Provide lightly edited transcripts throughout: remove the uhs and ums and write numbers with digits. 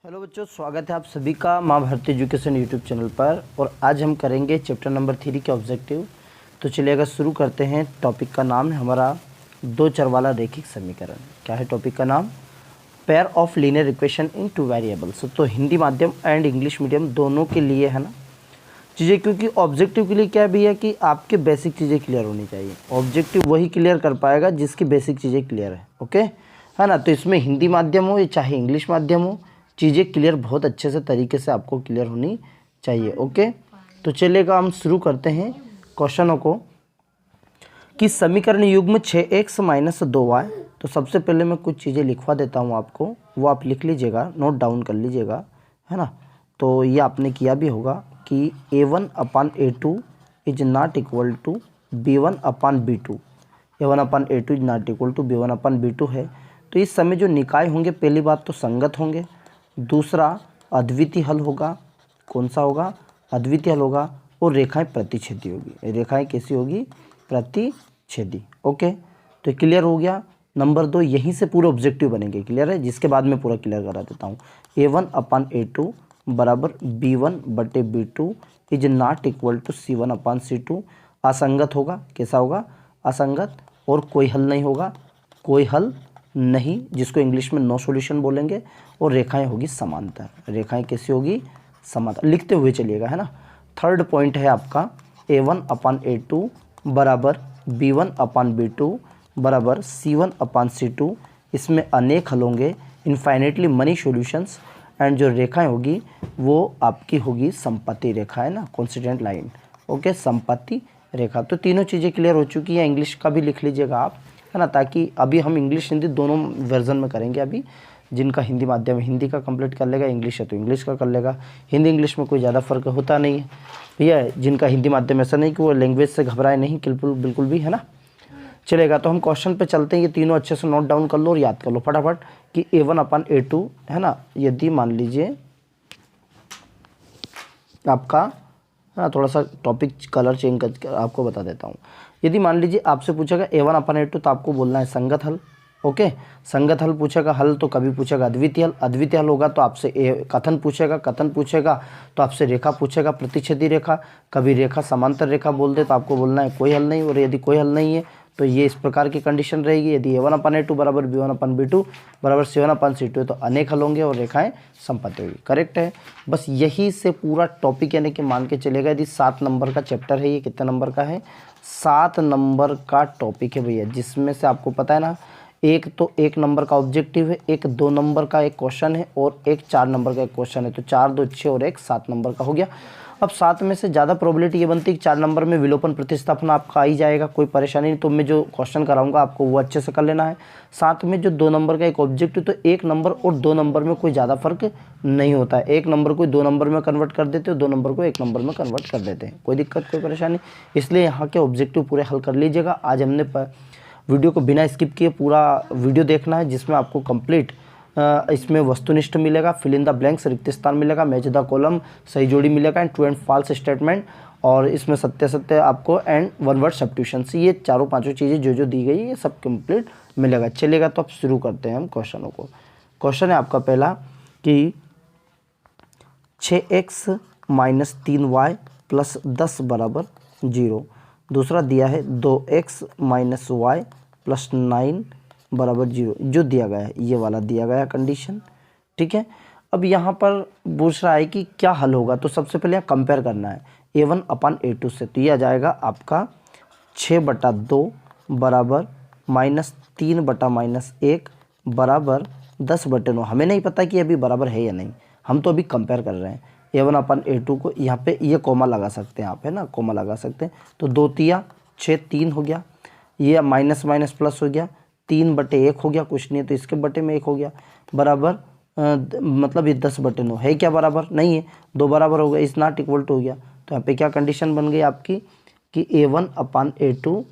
Hello बच्चों, स्वागत है आप सभी का माँ भारती एजुकेशन यूट्यूब चैनल पर। और आज हम करेंगे चैप्टर नंबर 3 के ऑब्जेक्टिव। तो चलिए अगर शुरू करते हैं। टॉपिक का नाम है हमारा दो चर वाला रैखिक समीकरण। क्या है टॉपिक का नाम? Pair of linear equation in two variables. तो हिंदी माध्यम एंड इंग्लिश मीडियम दोनों के लिए है ना चीज़ें, क्योंकि ऑब्जेक्टिव के लिए क्या भी है कि आपके बेसिक चीज़ें क्लियर होनी चाहिए। ऑब्जेक्टिव वही क्लियर कर पाएगा जिसकी बेसिक चीज़ें क्लियर है। ओके है ना। तो इसमें हिंदी माध्यम हो या चाहे इंग्लिश माध्यम हो, चीज़ें क्लियर बहुत अच्छे से तरीके से आपको क्लियर होनी चाहिए। ओके, तो चलेगा हम शुरू करते हैं क्वेश्चनों को कि समीकरण युग्म 6x - 2y। तो सबसे पहले मैं कुछ चीज़ें लिखवा देता हूँ आपको, वो आप लिख लीजिएगा, नोट डाउन कर लीजिएगा, है ना। तो ये आपने किया भी होगा कि a1/a2 is not equal to b1/b2। a1/a2 is not equal to b1/b2 है। तो इस समय जो निकाय होंगे, पहली बात तो संगत होंगे, दूसरा अद्वितीय हल होगा। कौन सा होगा? अद्वितीय हल होगा। और रेखाएं प्रतिच्छेदी होगी। रेखाएं कैसी होगी? प्रतिच्छेदी। ओके, तो क्लियर हो गया। नंबर 2, यहीं से पूरे ऑब्जेक्टिव बनेंगे। क्लियर है? जिसके बाद मैं पूरा क्लियर करा देता हूँ। a1/a2 बराबर b1/b2 is not equal to c1/c2। असंगत होगा। कैसा होगा? असंगत। और कोई हल नहीं होगा, कोई हल नहीं, जिसको इंग्लिश में नो सॉल्यूशन बोलेंगे। और रेखाएं होगी समांतर। रेखाएं कैसी होगी? समांतर। लिखते हुए चलिएगा, है ना। थर्ड पॉइंट है आपका a1/a2 बराबर b1/b2 बराबर c1/c2। इसमें अनेक हल होंगे, इनफाइनेटली मनी सॉल्यूशंस। एंड जो रेखाएं होगी वो आपकी होगी संपत्ति रेखा, है ना, कॉन्स्टिट्यूएंट लाइन। ओके, संपत्ति रेखा। तो तीनों चीज़ें क्लियर हो चुकी हैं। इंग्लिश का भी लिख लीजिएगा आप, है ना, ताकि अभी हम इंग्लिश हिंदी दोनों वर्जन में करेंगे। अभी जिनका हिंदी माध्यम हिंदी का कंप्लीट कर लेगा, इंग्लिश है तो इंग्लिश का कर लेगा। हिंदी इंग्लिश में कोई ज़्यादा फर्क होता नहीं है भैया। जिनका हिंदी माध्यम ऐसा नहीं कि वो लैंग्वेज से घबराए नहीं, बिल्कुल भी, है ना। चलेगा, तो हम क्वेश्चन पे चलते हैं। ये तीनों अच्छे से नोट डाउन कर लो और याद कर लो फटाफट कि a1/a2, है ना। यदि मान लीजिए आपका, है ना, थोड़ा सा टॉपिक कलर चेंज कर आपको बता देता हूँ। यदि मान लीजिए आपसे पूछेगा a1/a2, तो आपको बोलना है संगत हल। ओके, संगत हल पूछेगा, हल तो कभी पूछेगा अद्वितीय हल। अद्वितीय हल होगा तो आपसे कथन पूछेगा, कथन पूछेगा तो आपसे रेखा पूछेगा, प्रतिच्छेदी रेखा। कभी रेखा समांतर रेखा बोल दे तो आपको बोलना है कोई हल नहीं। और यदि कोई हल नहीं है तो ये इस प्रकार की कंडीशन रहेगी। यदि a1/a2 बराबर b1/b2 बराबर c1/c2 है तो अनेक हल होंगे और रेखाएं संपत्ति होगी। करेक्ट है। बस यही से पूरा टॉपिक, यानी कि मान के चलेगा यदि 7 नंबर का चैप्टर है। ये कितने नंबर का है? 7 नंबर का टॉपिक है भैया, जिसमें से आपको पता है ना, एक तो 1 नंबर का ऑब्जेक्टिव है, एक 2 नंबर का एक क्वेश्चन है और एक 4 नंबर का एक क्वेश्चन है। तो 4, 2, 6 और एक 7 नंबर का हो गया। अब 7 में से ज़्यादा प्रोबेबिलिटी ये बनती है कि 4 नंबर में विलोपन प्रतिस्थापन आपका आ ही जाएगा, कोई परेशानी नहीं। तो मैं जो क्वेश्चन कराऊंगा आपको वो अच्छे से कर लेना है। 7 में जो 2 नंबर का एक ऑब्जेक्टिव, तो 1 नंबर और 2 नंबर में कोई ज़्यादा फर्क नहीं होता है। 1 नंबर को 2 नंबर में कन्वर्ट कर देते हो, 2 नंबर को 1 नंबर में कन्वर्ट कर देते हैं। कोई दिक्कत, कोई परेशानी। इसलिए यहाँ के ऑब्जेक्टिव पूरे हल कर लीजिएगा। आज हमने वीडियो को बिना स्किप किए पूरा वीडियो देखना है, जिसमें आपको कंप्लीट इसमें वस्तुनिष्ठ मिलेगा, फिल इन द ब्लैंक्स रिक्त स्थान मिलेगा, मैच द कॉलम सही जोड़ी मिलेगा, and true and false statement, और इसमें सत्य सत्य आपको, एंड वन वर्ड सब्स्टिट्यूशन। ये चारों पांचों चीज़ें जो जो दी गई ये सब कंप्लीट मिलेगा। चलेगा, तो अब शुरू करते हैं हम क्वेश्चनों को। क्वेश्चन है आपका पहला कि 6x - 3y + 10 बराबर 0। दूसरा दिया है 2x - y + 9 बराबर 0। जो दिया गया है ये वाला दिया गया कंडीशन, ठीक है। अब यहाँ पर पूछ रहा है कि क्या हल होगा। तो सबसे पहले यहाँ कंपेयर करना है a1/a2 से। तो ये आ जाएगा आपका 6/2 बराबर -3/-1 बराबर 10/9। हमें नहीं पता कि अभी बराबर है या नहीं, हम तो अभी कंपेयर कर रहे हैं। a1/a2 को यहाँ पे ये कोमा लगा सकते हैं आप, है ना, कोमा लगा सकते हैं। तो 2 तिया 6, 3 हो गया। ये माइनस माइनस प्लस हो गया, 3/1 हो गया, कुछ नहीं है तो इसके बटे में 1 हो गया, बराबर मतलब ये 10/9 है क्या? बराबर नहीं है। 2 बराबर हो गया, इज नॉट इक्वल टू हो गया। तो यहाँ पे क्या कंडीशन बन गई आपकी कि a1/a2,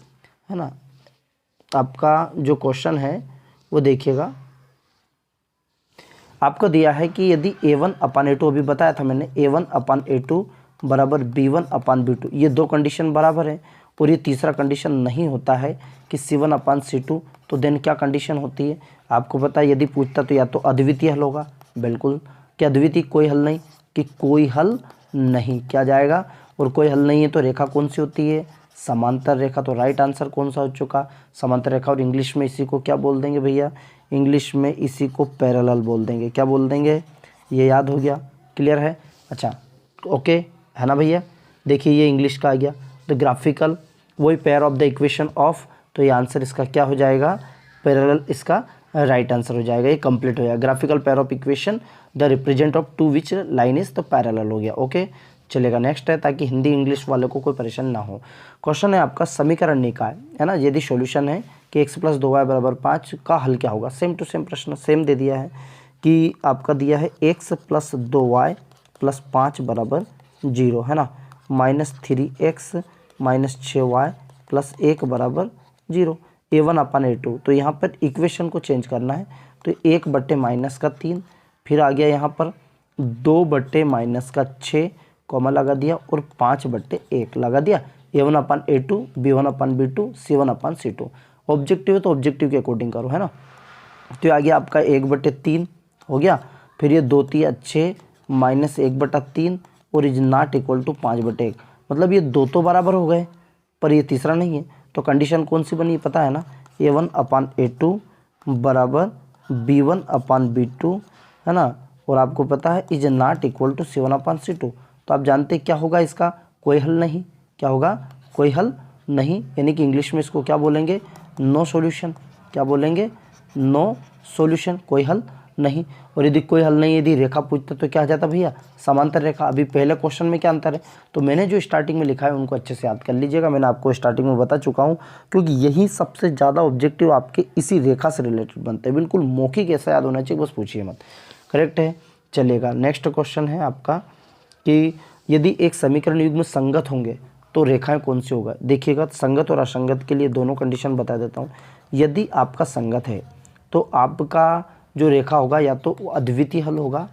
है ना। आपका जो क्वेश्चन है वो देखिएगा, आपको दिया है कि यदि a1/a2, अभी बताया था मैंने, a1/a2 बराबर b1/b2, ये 2 कंडीशन बराबर है। और ये तीसरा कंडीशन नहीं होता है कि c1/c2। तो देन क्या कंडीशन होती है आपको पता है? यदि पूछता तो या तो अद्वितीय हल होगा, बिल्कुल कि अद्वितीय कोई हल नहीं, कि कोई हल नहीं क्या जाएगा, और कोई हल नहीं है तो रेखा कौन सी होती है, समांतर रेखा। तो राइट आंसर कौन सा हो चुका, समांतर रेखा। और इंग्लिश में इसी को क्या बोल देंगे भैया, इंग्लिश में इसी को पैरेलल बोल देंगे। क्या बोल देंगे, ये याद हो गया, क्लियर है। अच्छा ओके है ना भैया। देखिए ये इंग्लिश का आ गया। द ग्राफिकल, वही pair of the equation of, तो ये आंसर इसका क्या हो जाएगा, पैरेलल, इसका राइट आंसर हो जाएगा। ये कंप्लीट हो जाएगा, graphical pair of equation the represent of two which line is, तो पैरेलल हो गया। ओके चलेगा। नेक्स्ट है, ताकि हिंदी इंग्लिश वालों को कोई परेशान ना हो। क्वेश्चन है आपका समीकरण निकाय, है ना। यदि सॉल्यूशन है कि x + 2y = 5 का हल क्या होगा। सेम टू सेम प्रश्न सेम दे दिया है कि आपका दिया है x + 2y + 5 = 0, है ना। -3x - 6y + 1 = 0, A1/A2। तो यहाँ पर इक्वेशन को चेंज करना है, तो 1/-3, फिर आ गया यहाँ पर 2/-6 कॉमा लगा दिया, और 5/1 लगा दिया। A1/A2, B1/B2, C1/C2। ऑब्जेक्टिव है तो ऑब्जेक्टिव के अकॉर्डिंग करो, है ना। तो आ गया आपका 1/3 हो गया, फिर ये 2 3 6 -1/3 और इज नॉट इक्वल टू 5/1। मतलब ये दो तो बराबर हो गए, पर ये तीसरा नहीं है। तो कंडीशन कौन सी बनी पता है ना, A1/A2 बराबर B1/B2, है ना। और आपको पता है is not equal to C1/C2। तो आप जानते क्या होगा, इसका कोई हल नहीं। क्या होगा, कोई हल नहीं, यानी कि इंग्लिश में इसको क्या बोलेंगे, नो सॉल्यूशन। क्या बोलेंगे, नो सॉल्यूशन, कोई हल नहीं। और यदि कोई हल नहीं, यदि रेखा पूछता तो क्या आ जाता भैया, समांतर रेखा। अभी पहले क्वेश्चन में क्या अंतर है, तो मैंने जो स्टार्टिंग में लिखा है उनको अच्छे से याद कर लीजिएगा। मैंने आपको स्टार्टिंग में बता चुका हूँ, क्योंकि यही सबसे ज़्यादा ऑब्जेक्टिव आपके इसी रेखा से रिलेटेड बनते हैं। बिल्कुल मौखिक ऐसा याद होना चाहिए, बस पूछिए मत। करेक्ट है। चलेगा। नेक्स्ट क्वेश्चन है आपका कि यदि एक समीकरण युग्म संगत होंगे तो रेखाएं कौन सी होगा। देखिएगा, संगत और असंगत के लिए दोनों कंडीशन बता देता हूँ। यदि आपका संगत है तो आपका जो रेखा होगा या तो अद्वितीय हल होगा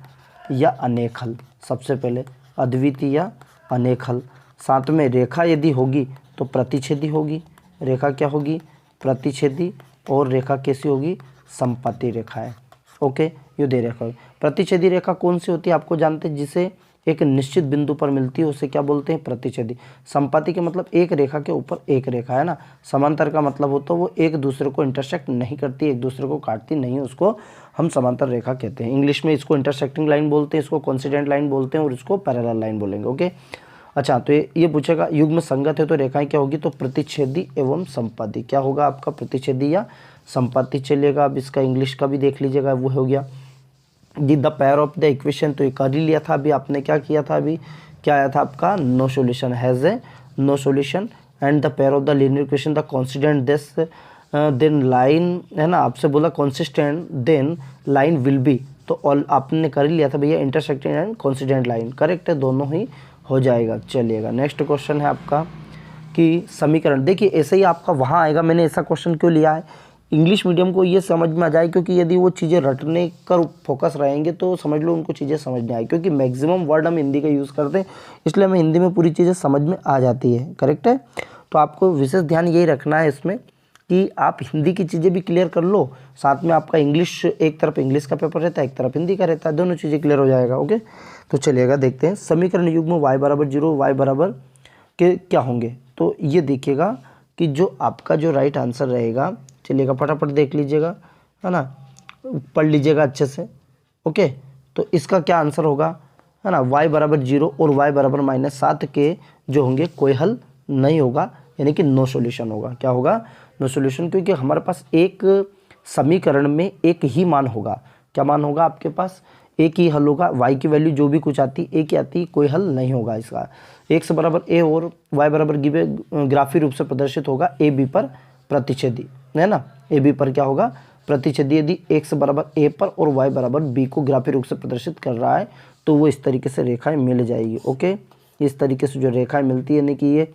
या अनेक हल। सबसे पहले अद्वितीय या अनेक हल। साथ में रेखा यदि होगी तो प्रतिच्छेदी होगी। रेखा क्या होगी, प्रतिच्छेदी। और रेखा कैसी होगी, संपत्ति रेखा है। ओके, ये दे रेखा होगी। प्रतिच्छेदी रेखा कौन सी होती है आपको जानते हैं, जिसे एक निश्चित बिंदु पर मिलती है उसे क्या बोलते हैं, प्रतिच्छेदी। संपत्ति के मतलब एक रेखा के ऊपर एक रेखा, है ना। समांतर का मतलब होता है वो एक दूसरे को इंटरसेक्ट नहीं करती, एक दूसरे को काटती नहीं, उसको हम समांतर रेखा कहते हैं। इंग्लिश में इसको इंटरसेक्टिंग लाइन बोलते हैं, इसको कोइंसिडेंट लाइन बोलते हैं, और इसको पैरेलल लाइन बोलेंगे। ओके। अच्छा, तो ये पूछेगा युग्म संगत है तो रेखाएं क्या होगी, तो प्रतिच्छेदी एवं संपत्ति। क्या होगा आपका, प्रतिच्छेदी या संपत्ति। चलिएगा, अब इसका इंग्लिश का भी देख लीजिएगा, वो हो गया the the pair of the equation. तो ये कर ही लिया था अभी आपने, क्या किया था अभी, क्या आया था आपका, no solution, has a no solution. And the pair of the linear equation the constant this then line, है ना। आपसे बोला consistent then line will be, तो ऑल आपने कर ही लिया था भैया, intersecting and consistent line. Correct है, दोनों ही हो जाएगा। चलिएगा, नेक्स्ट क्वेश्चन है आपका कि समीकरण। देखिए ऐसे ही आपका वहाँ आएगा, मैंने ऐसा क्वेश्चन क्यों लिया है, इंग्लिश मीडियम को ये समझ में आ जाए, क्योंकि यदि वो चीज़ें रटने कर फोकस रहेंगे तो समझ लो उनको चीज़ें समझ नहीं आए, क्योंकि मैक्सिमम वर्ड हम हिंदी का यूज़ करते हैं, इसलिए हमें हिंदी में पूरी चीज़ें समझ में आ जाती है। करेक्ट है। तो आपको विशेष ध्यान यही रखना है इसमें कि आप हिंदी की चीज़ें भी क्लियर कर लो, साथ में आपका इंग्लिश, एक तरफ इंग्लिश का पेपर रहता है, एक तरफ हिंदी का रहता है, दोनों चीज़ें क्लियर हो जाएगा। ओके, तो चलिएगा देखते हैं समीकरण युग्म y = 0 y बराबर के क्या होंगे। तो ये देखिएगा कि जो आपका जो राइट आंसर रहेगा, चलिएगा फटाफट देख लीजिएगा, है ना, पढ़ लीजिएगा अच्छे से। ओके, तो इसका क्या आंसर होगा, है ना, y = 0 और y = -7 के जो होंगे कोई हल नहीं होगा, यानी कि नो सॉल्यूशन होगा। क्या होगा, नो सॉल्यूशन, क्योंकि हमारे पास एक समीकरण में एक ही मान होगा। क्या मान होगा आपके पास, एक ही हल होगा। y की वैल्यू जो भी कुछ आती एक ही आती, कोई हल नहीं होगा इसका। x = a और y = गिवे ग्राफी रूप से प्रदर्शित होगा ए बी पर प्रतिच्छेदी, है ना। ए बी पर क्या होगा, प्रतिच्छेदी। यदि x = a पर और y = b को ग्राफी रूप से प्रदर्शित कर रहा है तो वो इस तरीके से रेखाएं मिल जाएगी। ओके, इस तरीके से जो रेखाएं मिलती है, यानी कि ये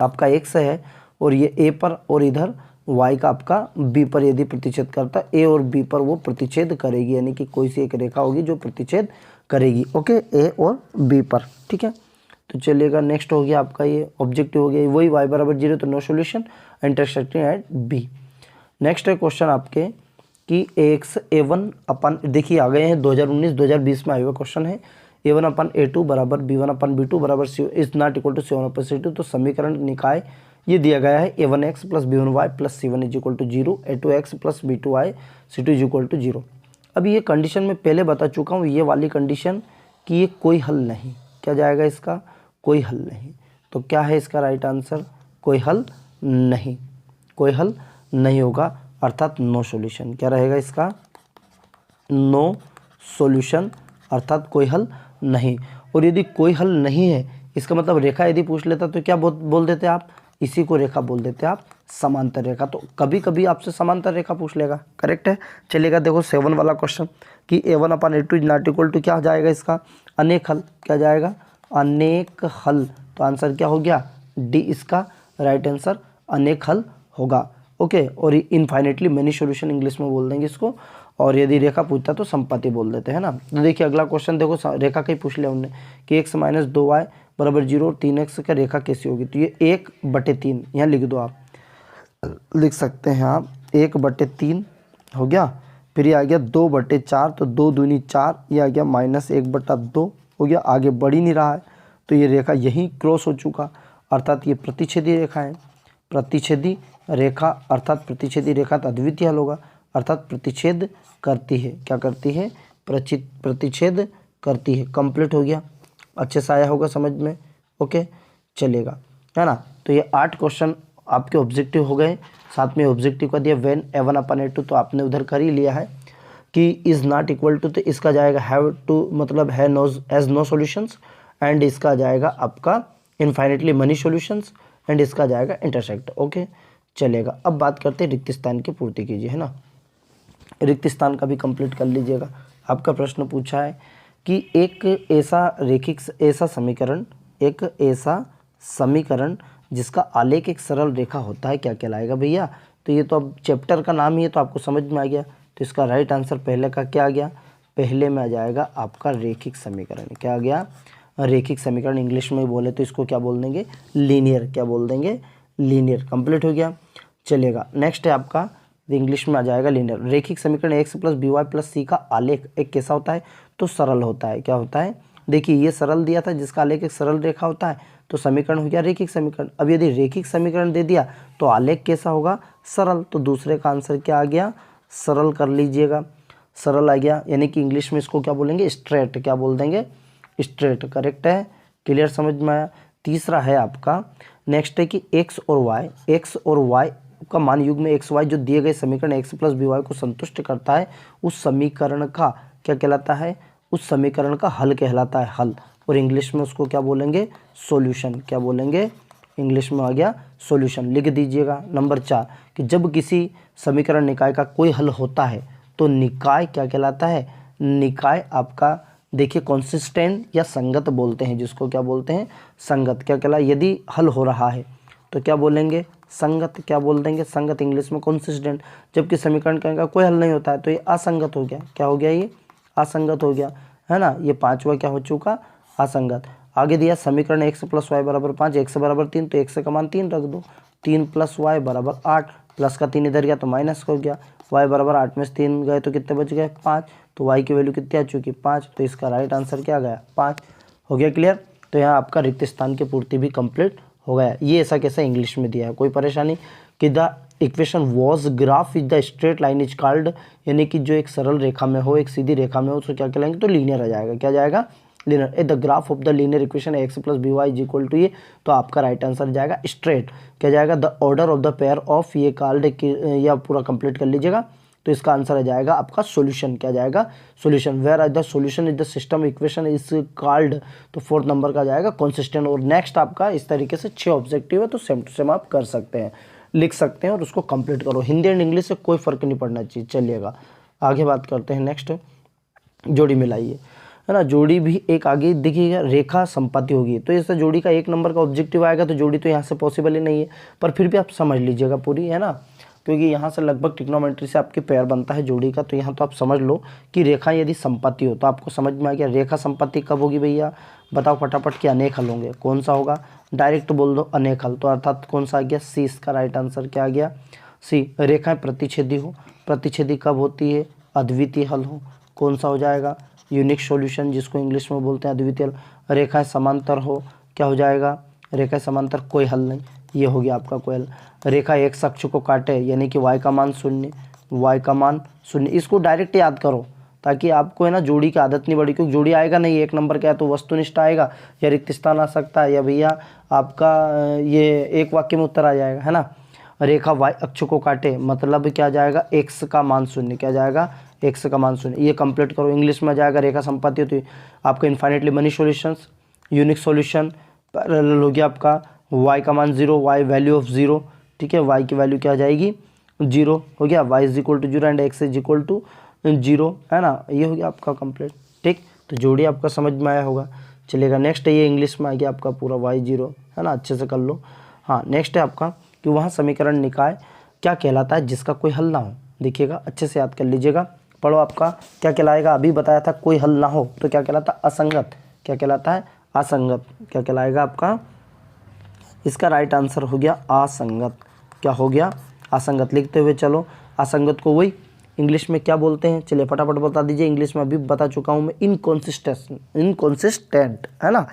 आपका x है और ये a पर, और इधर y का आपका b पर यदि प्रतिच्छेद करता है, a और b पर वो प्रतिच्छेद करेगी, यानी कि कोई सी एक रेखा होगी जो प्रतिच्छेद करेगी। ओके, a और b पर, ठीक है। तो चलिएगा, नेक्स्ट हो गया आपका ये ऑब्जेक्टिव हो गया, वही y = 0 तो no solution, intersecting at b। Next है क्वेश्चन आपके कि एक्स A1 अपन, देखिए आ गए हैं 2019-2020 में आए हुए क्वेश्चन है, A1/A2 बराबर B1/B2 बराबर C is not equal to C1/C2। तो समीकरण निकाय ये दिया गया है A1x plus B1y plus C1 is equal to 0, A2x plus B2y C2 is equal to 0। अभी ये कंडीशन मैं पहले बता चुका हूँ, ये वाली कंडीशन कि ये कोई हल नहीं, क्या जाएगा इसका, कोई हल नहीं। तो क्या है इसका राइट आंसर, कोई हल नहीं, कोई हल नहीं होगा, अर्थात नो सॉल्यूशन। क्या रहेगा इसका, नो सॉल्यूशन, अर्थात कोई हल नहीं। और यदि कोई हल नहीं है, इसका मतलब रेखा यदि पूछ लेता तो क्या बोल देते आप, इसी को रेखा बोल देते आप, समांतर रेखा। तो कभी कभी आपसे समांतर रेखा पूछ लेगा, करेक्ट है। चलेगा, देखो 7 वाला क्वेश्चन कि A1/A2 is not equal to, क्या जाएगा इसका, अनेक हल, क्या जाएगा, अनेक हल। तो आंसर क्या हो गया, डी इसका राइट आंसर अनेक हल होगा। ओके, और इनफाइनेटली मेनी सॉल्यूशन इंग्लिश में बोल देंगे इसको। और यदि रेखा पूछता तो संपत्ति बोल देते हैं ना। तो देखिए अगला क्वेश्चन देखो, रेखा का ही पूछ लिया उनने कि x - 2y बराबर 0 और 3x का रेखा कैसी होगी। तो ये 1/3 यहाँ लिख दो, आप लिख सकते हैं आप 1/3 हो गया। फिर ये आ गया 2/4, तो 2 दूनी 4, ये आ गया -1/2 हो गया। आगे बढ़ ही नहीं रहा है, तो ये रेखा यहीं क्रॉस हो चुका, अर्थात ये प्रतिच्छेदी रेखा है, प्रतिच्छेदी रेखा, अर्थात प्रतिच्छेदी रेखा तो अद्वितीय हल होगा, अर्थात प्रतिच्छेद करती है, क्या करती है, प्रतिच्छेद करती है। कंप्लीट हो गया, अच्छे से आया होगा समझ में। ओके, चलेगा, है ना। तो ये 8 क्वेश्चन आपके ऑब्जेक्टिव हो गए। साथ में ऑब्जेक्टिव का दिया व्हेन A1/A2, तो आपने उधर कर ही लिया है कि इज़ नॉट इक्वल टू, तो इसका जाएगा हैव टू, मतलब है no, as no solutions. And इसका जाएगा आपका इनफाइनेटली मनी सॉल्यूशंस। एंड इसका जाएगा इंटरसेक्ट। ओके, चलेगा। अब बात करते हैं रिक्त स्थान की पूर्ति कीजिए, है ना। रिक्त स्थान का भी कंप्लीट कर लीजिएगा। आपका प्रश्न पूछा है कि एक ऐसा समीकरण, एक ऐसा समीकरण जिसका आलेख एक सरल रेखा होता है, क्या कहलाएगा भैया। तो ये तो अब चैप्टर का नाम ही है, तो आपको समझ में आ गया। तो इसका राइट आंसर पहले का क्या आ गया, पहले में आ जाएगा आपका रेखिक समीकरण। क्या आ गया, रेखिक समीकरण। इंग्लिश में बोले तो इसको क्या बोल देंगे, लीनियर, क्या बोल देंगे, लीनियर। कंप्लीट हो गया, चलेगा। नेक्स्ट है आपका, इंग्लिश में आ जाएगा लीनियर। रेखिक समीकरण x + by + c का आलेख एक कैसा होता है, तो सरल होता है। क्या होता है, देखिए ये सरल दिया था जिसका आलेख एक सरल रेखा होता है, तो समीकरण हो गया रेखिक समीकरण। अब यदि रेखिक समीकरण दे दिया तो आलेख कैसा होगा, सरल। तो दूसरे का आंसर क्या आ गया, सरल कर लीजिएगा, सरल आ गया। यानी कि इंग्लिश में इसको क्या बोलेंगे, स्ट्रेट, क्या बोल देंगे, स्ट्रेट। करेक्ट है, क्लियर, समझ में आया। तीसरा है आपका, नेक्स्ट है कि x और y का मान युग्म x y जो दिए गए समीकरण x + by को संतुष्ट करता है, उस समीकरण का क्या कहलाता है, उस समीकरण का हल कहलाता है, हल। और इंग्लिश में उसको क्या बोलेंगे, सॉल्यूशन। क्या बोलेंगे, इंग्लिश में आ गया सॉल्यूशन। लिख दीजिएगा। नंबर 4 कि जब किसी समीकरण निकाय का कोई हल होता है तो निकाय क्या कहलाता है, निकाय आपका देखिए कॉन्सिस्टेंट या संगत बोलते हैं, जिसको क्या बोलते हैं, संगत। क्या कहला, यदि हल हो रहा है तो क्या बोलेंगे, संगत। क्या बोल देंगे, संगत। इंग्लिश में कॉन्सिस्टेंट। जबकि समीकरण का कोई हल नहीं होता है तो ये असंगत हो गया। क्या हो गया, ये असंगत हो गया, है ना। ये 5वां क्या हो चुका, असंगत। आगे दिया समीकरण x + y = 5, x = 3, तो x का मान 3 रख दो। 3 + y = 8, प्लस का 3 इधर गया तो माइनस हो गया। y = 8 में से 3 गए तो कितने बच गए, 5। तो y की वैल्यू कितनी आ चुकी, 5। तो इसका राइट आंसर क्या गया, 5। हो गया क्लियर। तो यहाँ आपका रिक्त स्थान की पूर्ति भी कंप्लीट हो गया। ये ऐसा कैसा इंग्लिश में दिया है, कोई परेशानी। कि the equation was graph with the straight line is called, यानी कि जो एक सरल रेखा में हो, एक सीधी रेखा में हो, उसको क्या कहलाएंगे, तो लीनियर आ जाएगा। क्या जाएगा, linear. The graph of the linear equation x + by = ये, तो आपका राइट आंसर जाएगा स्ट्रेट। क्या जाएगा, the order of the pair of, ये कॉल्ड, या पूरा कंप्लीट कर लीजिएगा। तो इसका आंसर आ जाएगा आपका सॉल्यूशन। क्या जाएगा, solution. Where the solution is the system equation is called, तो 4th नंबर का जाएगा कंसिस्टेंट। और नेक्स्ट आपका इस तरीके से 6 ऑब्जेक्टिव है, तो सेम टू सेम आप कर सकते हैं, लिख सकते हैं और उसको कंप्लीट करो। हिंदी एंड इंग्लिश से कोई फर्क नहीं पड़ना चाहिए। चलिएगा आगे बात करते हैं। नेक्स्ट जोड़ी मिलाइए, है ना। जोड़ी भी एक आगे देखिएगा, रेखा संपत्ति होगी, तो इससे जोड़ी का 1 नंबर का ऑब्जेक्टिव आएगा, तो जोड़ी तो यहाँ से पॉसिबल ही नहीं है, पर फिर भी आप समझ लीजिएगा पूरी, है ना। क्योंकि यहाँ से लगभग ट्रिग्नोमेट्री से आपके पेयर बनता है जोड़ी का, तो यहाँ तो आप समझ लो कि रेखा यदि संपत्ति हो, तो आपको समझ में आ गया रेखा संपत्ति कब होगी भैया, बताओ फटाफट। कि अनेक हल होंगे। कौन सा होगा, डायरेक्ट बोल दो, अनेक हल। तो अर्थात कौन सा आ गया, सी इसका राइट आंसर क्या आ गया, सी रेखाएं प्रतिच्छेदी हो, प्रतिच्छेदी कब होती है, अद्वितीय हल हो, कौन सा हो जाएगा, यूनिक सॉल्यूशन जिसको इंग्लिश में बोलते हैं अद्वितीय हल। रेखाएं समांतर हो, क्या हो जाएगा, रेखाएं समांतर कोई हल नहीं, ये हो गया आपका कोई हल। रेखा एक अक्ष को काटे यानी कि y का मान 0, y का मान 0, इसको डायरेक्ट याद करो ताकि आपको है ना जोड़ी की आदत नहीं बढ़ी, क्योंकि जोड़ी आएगा नहीं, एक नंबर क्या है तो वस्तुनिष्ठ आएगा या रिक्त स्थान आ सकता है या भैया आपका ये एक वाक्य में उत्तर आ जाएगा, है ना। रेखा y अक्ष को काटे मतलब क्या जाएगा, x का मान 0, क्या जाएगा, x का मान 0, ये कंप्लीट करो। इंग्लिश में जाएगा रेखा संपत्ति होती है आपका infinitely money solutions, unique solution, parallel हो गया आपका y का मान 0, y वैल्यू ऑफ 0, ठीक है, y की वैल्यू क्या आ जाएगी 0 हो गया, y is equal to 0 and x is equal to 0, है ना, ये हो गया आपका कंप्लीट। ठीक, तो जोड़ी आपका समझ में आया होगा। चलेगा नेक्स्ट है, ये इंग्लिश में आ गया आपका पूरा y 0, है ना, अच्छे से कर लो। हाँ नेक्स्ट है आपका कि वहाँ समीकरण निकाय क्या कहलाता है जिसका कोई हल ना हो। देखिएगा अच्छे से याद कर लीजिएगा, पढ़ो, आपका क्या कहलाएगा, अभी बताया था कोई हल ना हो तो क्या कहलाता है, असंगत, क्या कहलाता है, असंगत, क्या कहलाएगा आपका, इसका राइट आंसर हो गया असंगत, क्या हो गया, असंगत। लिखते हुए चलो, असंगत को वही इंग्लिश में क्या बोलते हैं, चलिए फटाफट बता दीजिए, इंग्लिश में अभी बता चुका हूँ मैं, इनकॉन्सिस्टेंट, है ना।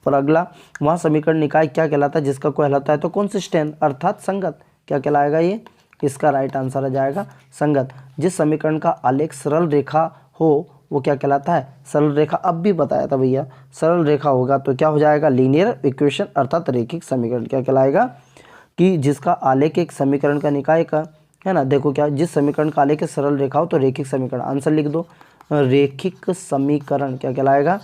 और अगला, वहाँ समीकरण निकाय क्या कहलाता है जिसका कोई हल होता है तो कॉन्सिस्टेंट अर्थात संगत, क्या कहलाएगा ये, इसका राइट आंसर आ जाएगा संगत। जिस समीकरण का आलेख सरल रेखा हो वो क्या कहलाता है, सरल रेखा, अब भी बताया था भैया, सरल रेखा होगा तो क्या हो जाएगा, लीनियर इक्वेशन अर्थात रेखिक समीकरण, क्या कहलाएगा, कि जिसका आलेख एक समीकरण का निकाय का, है ना। देखो क्या, जिस समीकरण का आलेख सरल रेखा हो तो रेखिक समीकरण, आंसर लिख दो, रेखिक समीकरण, क्या कहलाएगा,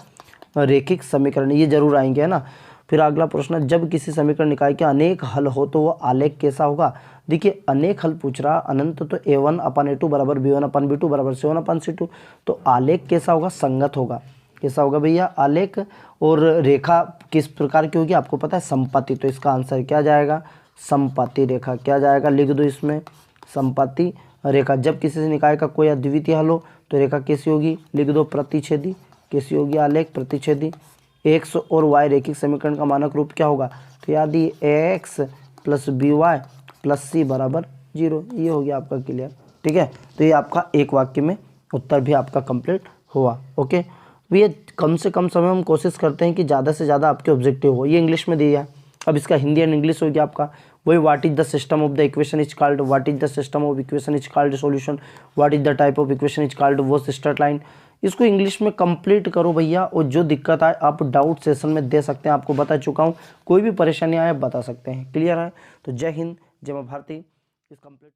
रेखिक समीकरण, ये जरूर आएंगे, है ना। फिर अगला प्रश्न, जब किसी समीकरण निकाय के अनेक हल हो तो वह आलेख कैसा होगा। देखिए अनेक हल पूछ रहा, अनंत तो a1/a2 बराबर b1/b2 बराबर c1/c2, तो आलेख कैसा होगा, संगत होगा, कैसा होगा भैया, आलेख। और रेखा किस प्रकार की होगी आपको पता है, संपत्ति, तो इसका आंसर क्या जाएगा, संपत्ति रेखा, क्या जाएगा, लिख दो इसमें, संपत्ति रेखा। जब किसी निकाय का कोई अद्वितीय हल हो तो रेखा कैसी होगी, लिख दो, प्रतिच्छेदी, कैसी होगी, आलेख प्रतिच्छेदी। x और y रेखिक समीकरण का मानक रूप क्या होगा, तो याद ही ax plus by plus c बराबर 0, ये हो गया आपका क्लियर। ठीक है, तो ये आपका एक वाक्य में उत्तर भी आपका कंप्लीट हुआ। ओके भैया, कम से कम समय हम कोशिश करते हैं कि ज़्यादा से ज़्यादा आपके ऑब्जेक्टिव हो। ये इंग्लिश में दिया है, अब इसका हिंदी एंड इंग्लिश हो गया आपका वही, what is the system of the equation is called, what is the system of equation is called solution, what is the type of equation is called वो स्ट्रेट लाइन। इसको इंग्लिश में complete करो भैया, और जो दिक्कत आए आप डाउट सेशन में दे सकते हैं, आपको बता चुका हूँ, कोई भी परेशानी आए बता सकते हैं। क्लियर है, तो जय हिंद, जय मां भारती। इस कंप्लीट